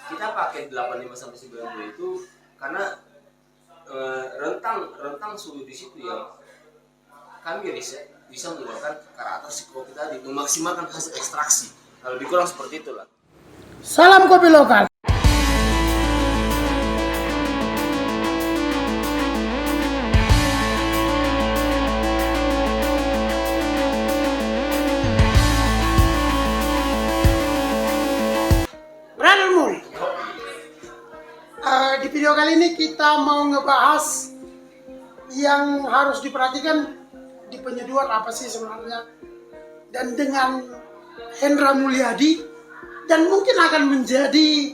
kita pakai 85 sampai 90 itu karena rentang suhu di situ yang kami riset bisa mengeluarkan karakter si kopi tadi, memaksimalkan hasil ekstraksi. Nah, lebih kurang seperti itulah. Salam kopi lokal. Brother Mul, di video kali ini kita mau ngebahas yang harus diperhatikan di penyeduhan apa sih sebenarnya, dan dengan Hendra Mulyadi, dan mungkin akan menjadi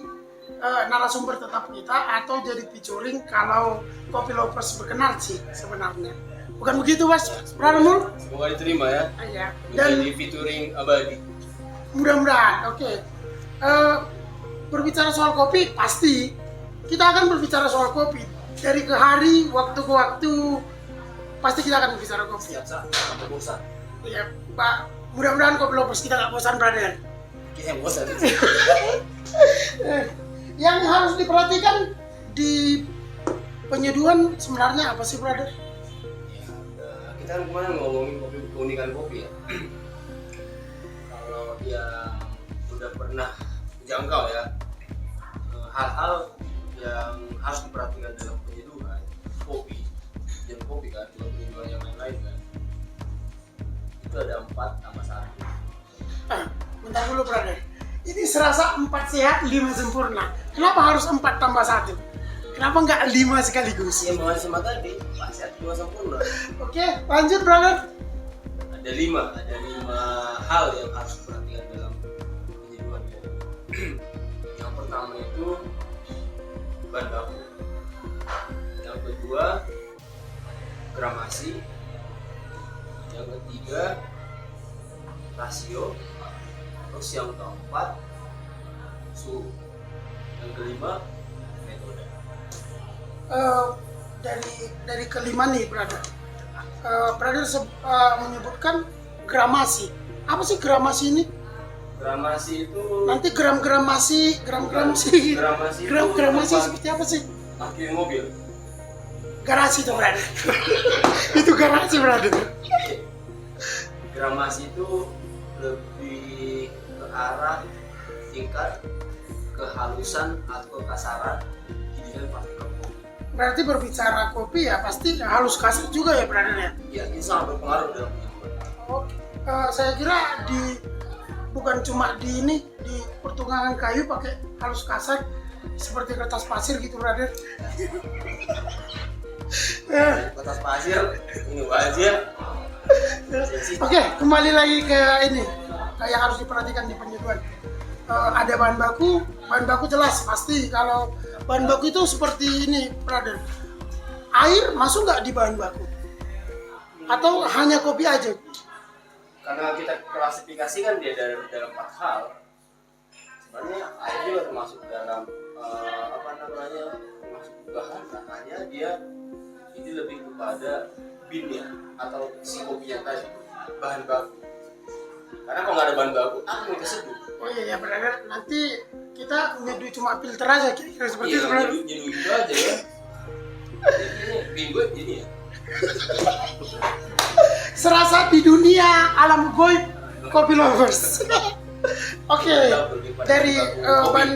narasumber tetap kita atau jadi featuring kalau Kopi Lovers berkenan sih sebenarnya. Bukan begitu Mas, Brother Mul? Semoga diterima ya. Iya. Dan Menjadi featuring abadi. mudah-mudahan, oke. Berbicara soal kopi, pasti kita akan berbicara soal kopi dari ke hari, waktu ke waktu, pasti kita akan berbicara kopi. Siap saat sampai bosan. Ya, Pak. Mudah-mudahan Kopi Lovers kita nggak bosan, brother. Kita bosan. Yang harus diperhatikan di penyeduhan sebenarnya apa sih, brother? Ya, kita kan kemarin ngomongin kopi, keunikan kopi ya. Kalau yang udah pernah jangkau ya, hal-hal yang harus diperhatikan dalam penyeduhan kopi dan kopi kan, juga penyeduhan yang lain-lain kan, itu ada 4 tambah 1. Bentar dulu, brother. Ini serasa 4 sehat, 5 sempurna. Kenapa harus 4 tambah 1? Kenapa nggak 5 sekaligus? Ya makanya sama tadi 4 sehat 2 sempurna. Oke, lanjut, brother. Ada 5 hal yang harus diperhatikan dalam penyeduhan ya. Yang pertama itu bahan baku, yang kedua gramasi, yang ketiga rasio, terus yang keempat suhu, yang kelima metode. Dari kelima nih, brother. Brother menyebutkan gramasi. Apa sih gramasi ini? Gramasi itu Nanti gram-gramasi seperti apa sih? parkir mobil. Garasi tuh, brother. Itu garasi, brother. Gramasi itu lebih ke arah tingkat kehalusan atau kekasaran gigitan partikel kopi. Berarti berbicara kopi ya pasti halus kasar juga ya, brother ya? Ya, ini sangat berpengaruh dalam penyeduhan. Oke. Saya kira bukan cuma di pertunggangan kayu pakai halus kasar seperti kertas pasir gitu, brother. Kertas pasir ini aja. Oke, kembali lagi ke ini yang harus diperhatikan di penyeduhan. Ada bahan baku jelas pasti. Kalau bahan baku itu seperti ini, brother. Air masuk nggak di bahan baku? Atau hanya kopi aja? Karena kita klasifikasikan dia dalam 4 hal. Sebenarnya air juga termasuk dalam termasuk bahan, hanya dia ini lebih kepada binnya atau si kopinya tadi, bahan baku. Karena kalau nggak ada bahan baku, apa yang tersebut? Oh iya, brother. Nanti kita nyeduh cuma filter aja kira-kira seperti itu, Iya, brother. nyeduh gitu aja ya. Ini bin gue gini ya. Serasa di dunia alam goib Kopi Lovers. Oke, dari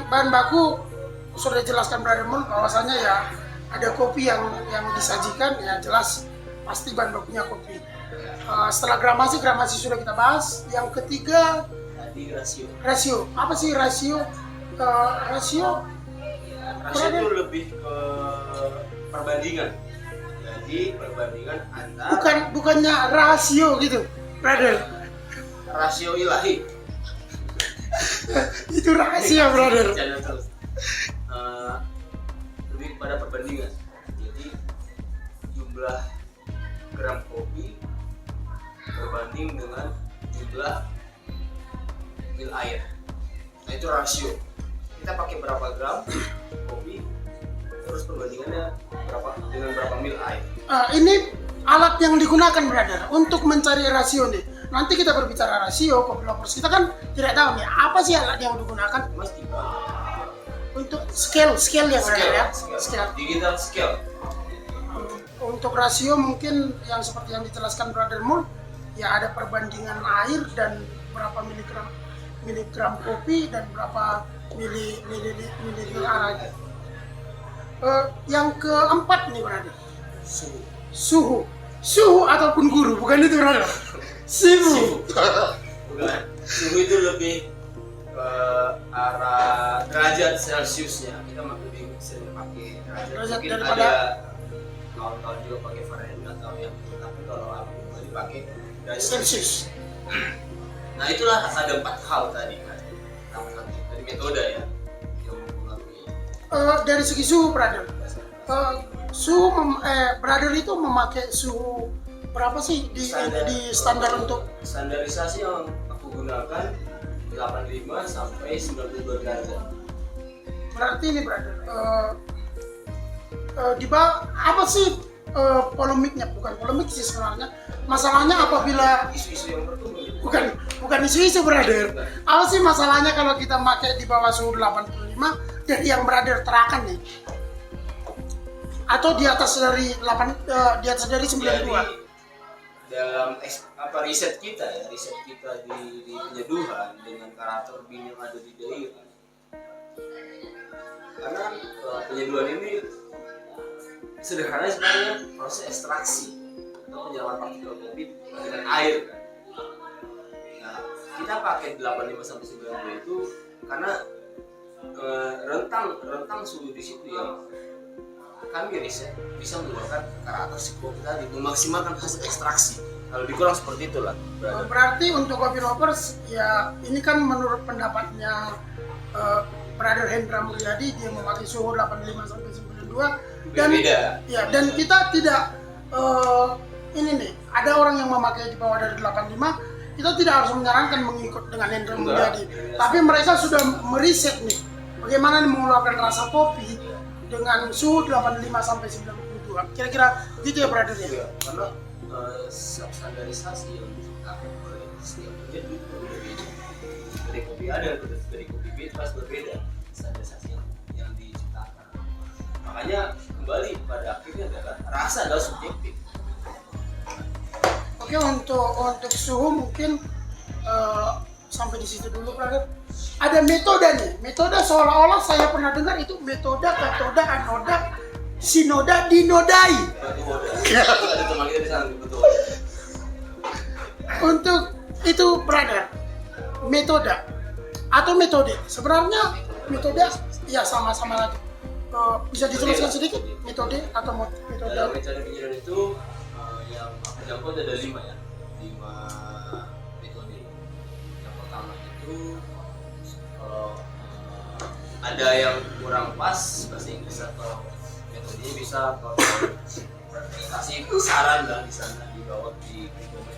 bahan baku sudah dijelaskan brother Mul bahwasanya ya ada kopi yang disajikan ya jelas pasti bahan bakunya kopi. Setelah gramasi sudah kita bahas. Yang ketiga Tadi rasio. Apa sih rasio? Rasio itu lebih ke perbandingan. Jadi perbandingan antara bukannya rasio gitu, brother. rasio ilahi. Itu rahasia, brother. Jangan terus. Lebih kepada perbandingan. Jadi jumlah gram kopi berbanding dengan jumlah mil air. Nah itu rasio. Kita pakai berapa gram kopi, terus perbandingannya dengan berapa mil air. Ini alat yang digunakan, brother, untuk mencari rasio nih. Nanti kita berbicara rasio, Kopi Lovers kita kan tidak tahu nih apa sih alat yang digunakan Mas tiba scale ya brother ya. Scale. Digital scale. Untuk rasio mungkin yang seperti yang dijelaskan Brother Mul, ya ada perbandingan air dan berapa miligram kopi dan berapa miligram air. Yang keempat nih brother, suhu ataupun guru, bukan itu brother. Suhu. Bukan. Suhu itu lebih ke arah derajat Celciusnya. Kita lebih sering pakai derajat. Mungkin daripada ada kawan-kawan juga pakai Fahrenheit atau yang, tapi kalau aku pakai derajat Celsius. Nah itulah ada 4 hal tadi kan. Dari metode ya yang mempengaruhi. Dari segi suhu brother, brother itu memakai suhu berapa sih di standar untuk standarisasi yang aku gunakan 85 sampai 92 derajat. Berarti ini brother, di bawah apa sih polemiknya? Bukan polemik sih sebenarnya. Masalahnya apabila Isu-isu yang bertumbuh. bukan isu-isu brother. Apa sih masalahnya kalau kita pakai di bawah suhu 85 dari yang brother terakan nih? Atau di atas dari 92? Jadi dalam riset kita di penyeduhan dengan karakter bin yang ada di daerah. Karena penyeduhan ini sederhananya sebenarnya proses ekstraksi atau penyerapan partikel kopi dengan air kan. Nah, kita pakai 85 sampai 92 itu karena rentang suhu di situ yang kami riset bisa mengeluarkan karakter si kopi tadi, memaksimalkan hasil ekstraksi. Kalau dikurang seperti itulah. Berarti untuk coffee lovers ya ini kan menurut pendapatnya Brother Hendra Mulyadi, dia memakai suhu 85 sampai 92 dan berbeda. Ya, dan kita tidak ini nih, ada orang yang memakai di bawah dari 85, kita tidak harus menyarankan mengikut dengan Hendra Mulyadi. Tapi mereka sudah meriset nih bagaimana mengeluarkan rasa kopi dengan suhu 85 sampai 92. Kira-kira gitu ya brother ya? Iya, karena standarisasi yang diciptakan oleh setiap penyeduh berbeda. Dari kopi A dan dari kopi B itu pasti berbeda standarisasi yang diciptakan. Makanya kembali pada akhirnya adalah rasa adalah subjektif. Oke, untuk suhu mungkin sampai di situ dulu brother. Ada metode nih, metode seolah-olah saya pernah dengar itu metode katoda, anoda, sinoda, dinodai. Ada teman kita di sana betul. Untuk itu brother, metode atau metode sebenarnya metode ya sama-sama lagi. Bisa dijelaskan sedikit metode atau metode? Dalam metode penyeduhan itu yang aku jangkau ada 5 ya, 5 metode. Yang pertama itu ada yang kurang pas bahasa Inggris atau metodenya bisa kasih saran lah di sana di bawah di komen.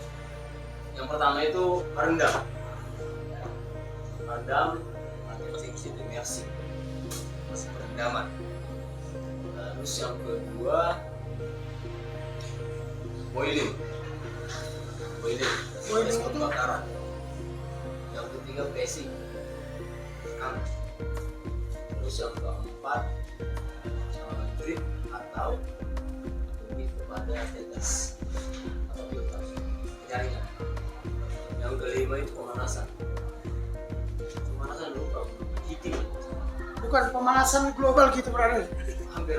Yang pertama itu merendam pakai fiksi imersi, masih perendaman. Terus yang kedua boiling proses pembakaran. Yang ketiga pressing, terus yang keempat drip atau lebih kepada tetes atau filter penyaringan. Yang kelima itu pemanasan dulu heating, Bukan pemanasan global gitu brother. hampir